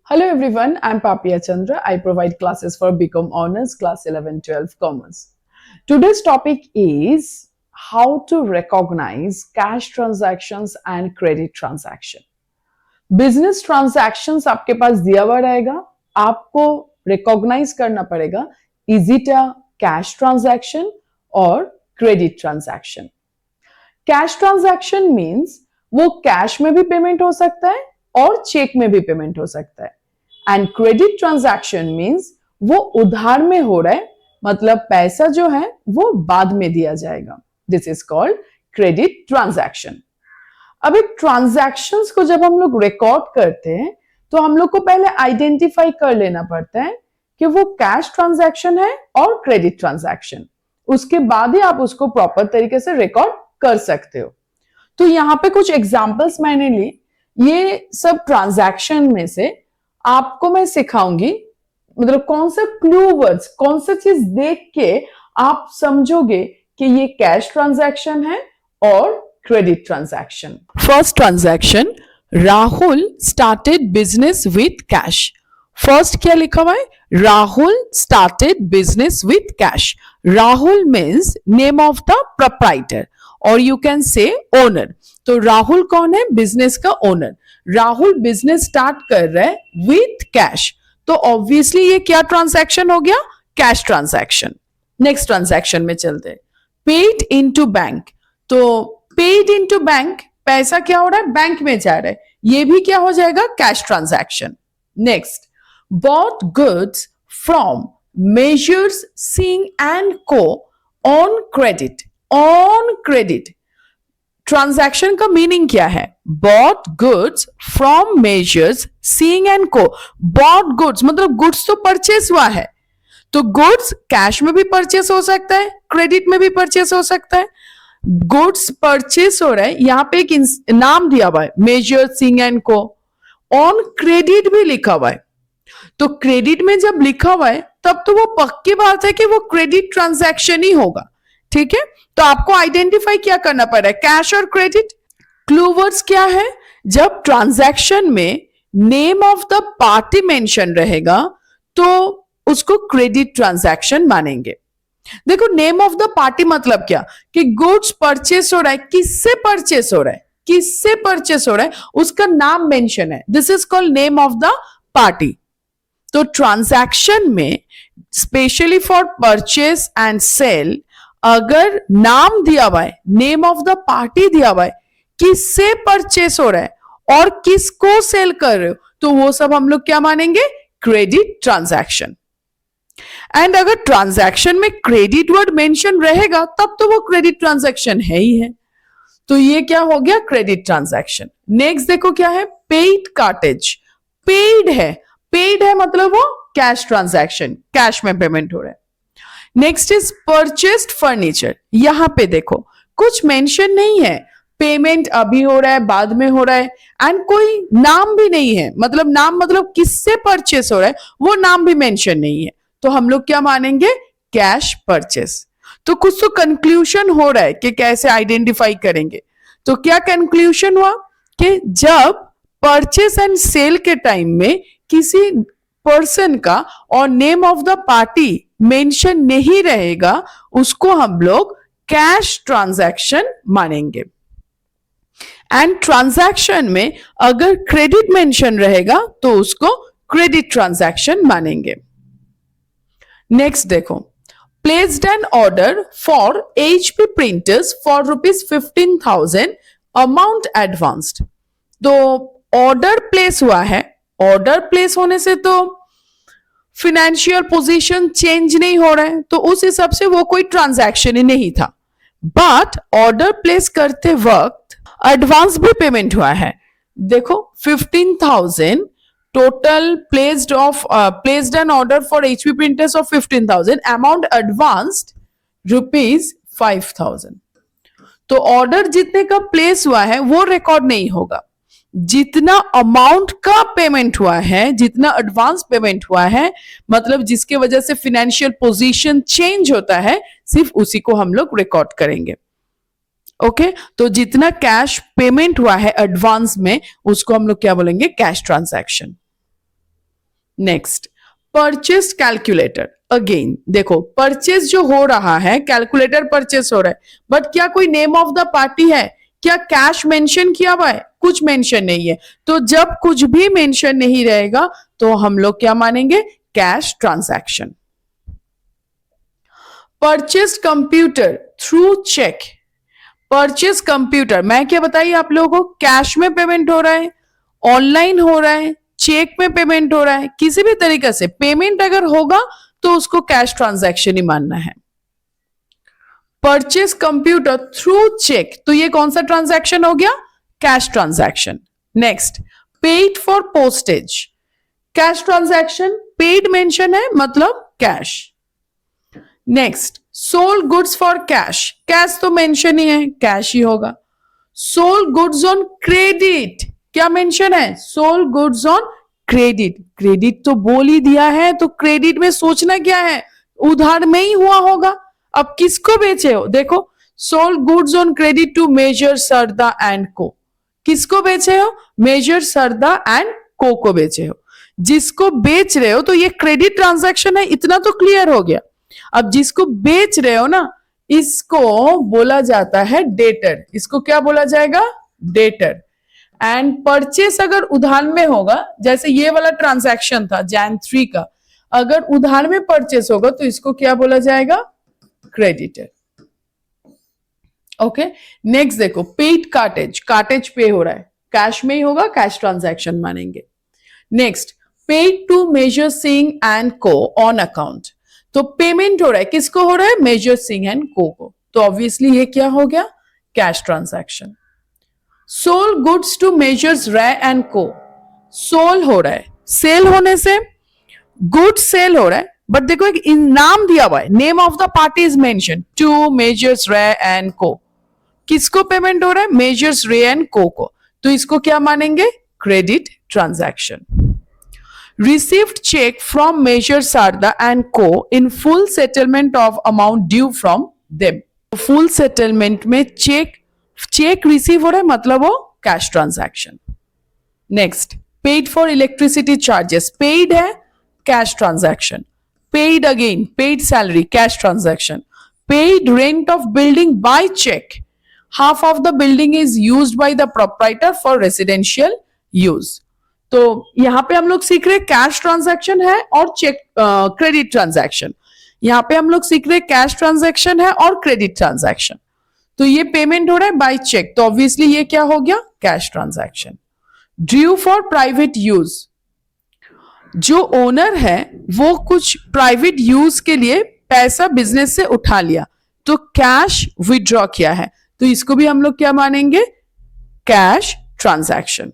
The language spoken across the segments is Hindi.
Hello everyone, I'm Papia Chandra. I provide classes for BCom Honors Class 11-12 Commerce. Today's topic is how to recognize cash transactions and credit transaction. Business transactions आपके पास दिया हुआ रहेगा, आपको रिकॉग्नाइज करना पड़ेगा is it a cash transaction और credit transaction. Cash transaction means वो कैश में भी पेमेंट हो सकता है और चेक में भी पेमेंट हो सकता है. एंड क्रेडिट ट्रांजैक्शन मींस वो उधार में हो रहा है, मतलब पैसा जो है वो बाद में दिया जाएगा. This is called credit transaction. अब एक ट्रांजैक्शंस को जब हम लोग रिकॉर्ड करते हैं तो हम लोग को पहले आइडेंटिफाई कर लेना पड़ता है कि वो कैश ट्रांजैक्शन है और क्रेडिट ट्रांजैक्शन. उसके बाद ही आप उसको प्रॉपर तरीके से रिकॉर्ड कर सकते हो. तो यहां पे कुछ एग्जांपल्स मैंने ली. ये सब ट्रांजैक्शन में से आपको मैं सिखाऊंगी, मतलब कौन से क्लू वर्ड्स, कौन सी चीज देख के आप समझोगे कि ये कैश ट्रांजैक्शन है और credit transaction. First transaction, Rahul started business with cash. First क्या लिखा हुआ है? Rahul started business with cash. Rahul means name of the proprietor और यू कैन से ओनर. तो राहुल कौन है? बिजनेस का ओनर. राहुल बिजनेस स्टार्ट कर रहा है विथ कैश, तो ऑब्वियसली ये क्या ट्रांजैक्शन हो गया? Cash transaction. नेक्स्ट ट्रांजैक्शन में चलते हैं. Paid into bank. तो पेड इनटू बैंक, पैसा क्या हो रहा है? बैंक में जा रहा है, ये भी क्या हो जाएगा? Cash transaction. Next, bought goods from messrs Singh and co on credit. On credit transaction का मीनिंग क्या है? Bought goods from messrs Singh and co. Bought goods मतलब गुड्स तो परचेस हुआ है, तो गुड्स कैश में भी परचेस हो सकता है, क्रेडिट में भी परचेस हो सकता है. गुड्स परचेस हो रहा है, यहां पे एक नाम दिया हुआ है measures Singh and co. On credit भी लिखा हुआ है, तो क्रेडिट में जब लिखा हुआ है तब तो वो पक्की बात है कि वो क्रेडिट ट्रांजैक्शन ही होगा. ठीक है, तो आपको आइडेंटिफाई क्या करना पड़ रहा है? कैश और क्रेडिट. क्लू वर्ड्स क्या है? जब ट्रांजैक्शन में name of the party mention रहेगा तो उसको क्रेडिट ट्रांजैक्शन मानेंगे. देखो, नेम ऑफ द पार्टी मतलब क्या? कि गुड्स परचेस हो रहा है, किससे परचेस हो रहा है, किससे परचेस हो रहा है, उसका नाम मेंशन है. This is called name of the party. तो ट्रांजैक्शन में specially for purchase and sale अगर नाम दिया हुआ है, नेम ऑफ द पार्टी दिया हुआ है, किससे परचेस हो रहा है और किसको सेल कर रहे हो, तो वो सब हम लोग क्या मानेंगे? Credit transaction. एंड अगर ट्रांजैक्शन में क्रेडिट वर्ड मेंशन रहेगा तब तो वो क्रेडिट ट्रांजैक्शन है ही है. तो ये क्या हो गया? Credit transaction. नेक्स्ट देखो क्या है? Paid cartage. पेड है, पेड है मतलब वो कैश ट्रांजैक्शन, कैश में पेमेंट हो रहा है. Next is purchased furniture. यहां पे देखो कुछ मेंशन नहीं है, पेमेंट अभी हो रहा है, बाद में हो रहा है, एंड कोई नाम भी नहीं है. मतलब नाम मतलब किससे परचेस हो रहा है वो नाम भी मेंशन नहीं है, तो हम लोग क्या मानेंगे? Cash purchase. तो कुछ तो कंक्लूजन हो रहा है कि कैसे आइडेंटिफाई करेंगे. तो क्या कंक्लूजन हुआ कि जब परचेस एंड सेल के टाइम में किसी पर्सन का और name of the party mention नहीं रहेगा, उसको हम लोग कैश ट्रांजैक्शन मानेंगे. एंड ट्रांजैक्शन में अगर क्रेडिट मेंशन रहेगा तो उसको क्रेडिट ट्रांजैक्शन मानेंगे. नेक्स्ट देखो, placed an order for HP printers for ₹15,000 amount advanced. तो ऑर्डर प्लेस हुआ है, ऑर्डर प्लेस होने से तो फिनेंशियल पोजीशन चेंज नहीं हो रहा है, तो उस हिसाब से वो कोई ट्रांजैक्शन ही नहीं था. बट ऑर्डर प्लेस करते वक्त एडवांस भी पेमेंट हुआ है. देखो 15,000 total placed an order for HP printers of 15,000, amount advanced ₹5,000. तो ऑर्डर जितने का प्लेस हुआ है वो रिकॉर्ड नहीं होगा, जितना अमाउंट का पेमेंट हुआ है, जितना एडवांस पेमेंट हुआ है, मतलब जिसके वजह से फाइनेंशियल पोजीशन चेंज होता है, सिर्फ उसी को हम लोग रिकॉर्ड करेंगे. ओके, तो जितना कैश पेमेंट हुआ है एडवांस में, उसको हम लोग क्या बोलेंगे? Cash transaction. Next, purchase calculator. Again देखो, परचेस जो हो रहा है, कैलकुलेटर परचेस हो रहा है, बट क्या कोई नेम ऑफ द पार्टी है? क्या कैश मेंशन किया हुआ है? कुछ मेंशन नहीं है। तो जब कुछ भी मेंशन नहीं रहेगा तो हम लोग क्या मानेंगे? Cash transaction. Purchase computer through cheque. Purchase computer, मैं क्या बताइए आप लोगों को, कैश में पेमेंट हो रहा है, ऑनलाइन हो रहा है, चेक में पेमेंट हो रहा है, किसी भी तरीके से पेमेंट अगर होगा तो उसको कैश ट्रांजैक्शन ही मानना है। परचेस कंप्यूटर थ्रू चेक, तो ये कौन सा ट्रांजैक्शन हो गया? Cash transaction. Next, paid for postage, cash transaction, paid mention है मतलब cash. Next, sold goods for cash, cash तो मेंशन ही है, कैश ही होगा। सोल्ड गुड्स ऑन क्रेडिट, क्या मेंशन है? Sold goods on credit, credit तो बोल ही दिया है, तो क्रेडिट में सोचना क्या है? उधार में ही हुआ होगा। अब किसको बेचे हो? देखो, sold goods on credit to major Sarda and co, किसको बेचे हो? मेजर सरदा एंड को बेचे हो। जिसको बेच रहे हो तो ये क्रेडिट ट्रांजैक्शन है, इतना तो क्लियर हो गया। अब जिसको बेच रहे हो ना, इसको बोला जाता है डेटर। इसको क्या बोला जाएगा? डेटर। एंड परचेस अगर उधार में होगा, जैसे ये वाला ट्रांजैक्शन था Jan 3 का, अगर उधार में परचेस होगा तो इसको क्या बोला जाएगा? क्रेडिटर। ओके, नेक्स्ट देखो, पेड कार्टेज, कार्टेज पे हो रहा है, कैश में ही होगा, कैश ट्रांजैक्शन मानेंगे। Next, paid to major Singh and co on account, तो पेमेंट हो रहा है, किसको हो रहा है? मेजर सिंह एंड को, तो ऑब्वियसली ये क्या हो गया? Cash transaction. Sold goods to majors Ray and co, sold हो रहा है, सेल होने से गुड सेल हो रहा है, बट देखो एक नाम दिया हुआ है, name of the party is mention, to majors Ray and co, किसको पेमेंट हो रहा है? मेजर्स रे एंड को, तो इसको क्या मानेंगे? Credit transaction. Received check from Measure Sarda and Co. in full settlement of amount due from them. Full settlement में चेक रिसीव हो रहा है मतलब वो cash transaction. Next, paid for electricity charges, paid है, cash transaction. Paid again, paid salary, cash transaction. Paid rent of building by cheque, half of the building is used by the proprietor for residential use. तो यहां पे हम लोग सीख रहे कैश ट्रांजैक्शन है और चेक क्रेडिट ट्रांजैक्शन। यहां पे हम लोग सीख रहे कैश ट्रांजैक्शन है और क्रेडिट ट्रांजैक्शन। तो ये पेमेंट हो रहा है बाय चेक, तो ऑब्वियसली ये क्या हो गया? Cash transaction. Due for private use, जो ओनर है वो कुछ प्राइवेट यूज के लिए पैसा बिजनेस से उठा लिया, तो कैश विड्रॉ किया है, तो इसको भी हम लोग क्या मानेंगे? Cash transaction.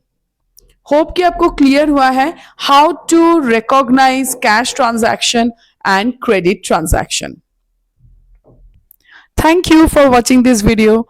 होप कि आपको क्लियर हुआ है how to recognise cash transaction and credit transaction. Thank you for watching this video.